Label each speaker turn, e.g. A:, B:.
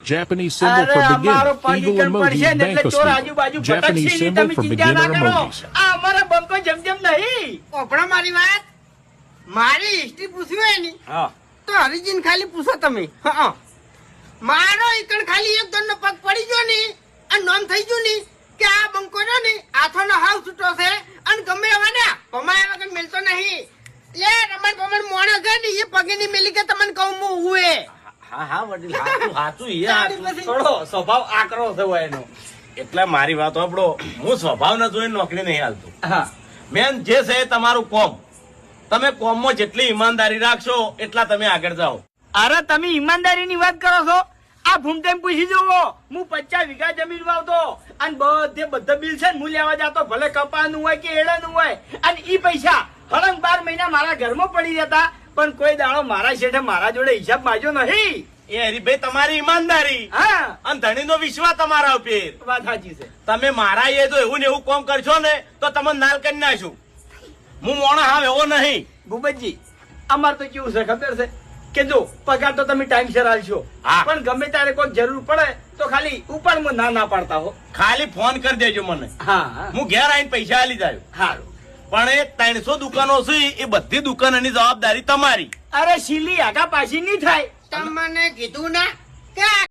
A: Japanese symbol for beginner, eagle emojis, bank symbol, Japanese symbol for beginner emojis.
B: અમારા બંકો જમજમ નહીં.
C: ઓપડા મારી વાત, મારી હિસ્ટ્રી પૂછવી હોય ને તો હરિજીન ખાલી પૂછો તમે. મારો એકણ ખાલી એક દંડનો પગ પડી ગયો ને અને નામ થઈ ગયું ને કે આ બંકો રહ્યો ને હાથોનો હાવ છૂટો છે અને ગમે એવા ને પમાયા વગર મિલતો નહીં. લે રમણ પમણ મોણો છે ને એ પગે ની મિલી કે તમને કહું હું હુએ.
D: હા વડીલ હાચું એ હાચું. થોડો સ્વભાવ આકરો છે એનો. એટલે મારી વાત સાંભળો, હું સ્વભાવ ને જોઈને નોકરી નહીં હાલતો. મેન જે છે એ તમારું કોમ. તમે કોમમાં જેટલી ઈમાનદારી રાખશો એટલા તમે આગળ જાઓ.
B: અરે તમે ઈમાનદારી ની વાત કરો છો? આ ભૂમતેમ પૂછી જુઓ, હું 50 વીઘા જમીન વાવતો અને બધા બિલ છે ને હું લેવા જતો, ભલે કપાનું હોય કે એડાનું હોય, અને ઈ પૈસા હળંગ 12 મહિના મારા ઘરમાં પડી જતા, પણ કોઈ દાડો મારા શેઠે મારા જોડે હિસાબ માંગ્યો નહીં.
D: એ હરીભાઈ તમારી ઈમાનદારી અને ધણી નો વિશ્વાસ તમારા ઉપર.
B: વાત સાચી છે.
D: તમે મારા એ જો એવું ને એવું કોમ કરશો ને તો તમને નાલ કરી નાખશું. હું મોણા હાવ એવો નહીં.
B: ભૂપતજી, અમાર તો કેવું છે ખબર છે કે જો પગાર તો તમે ટાઈમસર આલશો, પણ ગમે ત્યારે કોઈ જરૂર પડે તો ખાલી ઉપાડમાં ના પાડતા હો.
D: ખાલી ફોન કરી દેજો મને. હું ઘેર આવીને પૈસા આલી જાય.
B: સારું.
D: પણ એ 300 દુકાનો છે એ બધી દુકાનોની જવાબદારી તમારી.
B: અરે શીલી આગા પાછી નહીં થાય.
C: તમને કીધું ના કે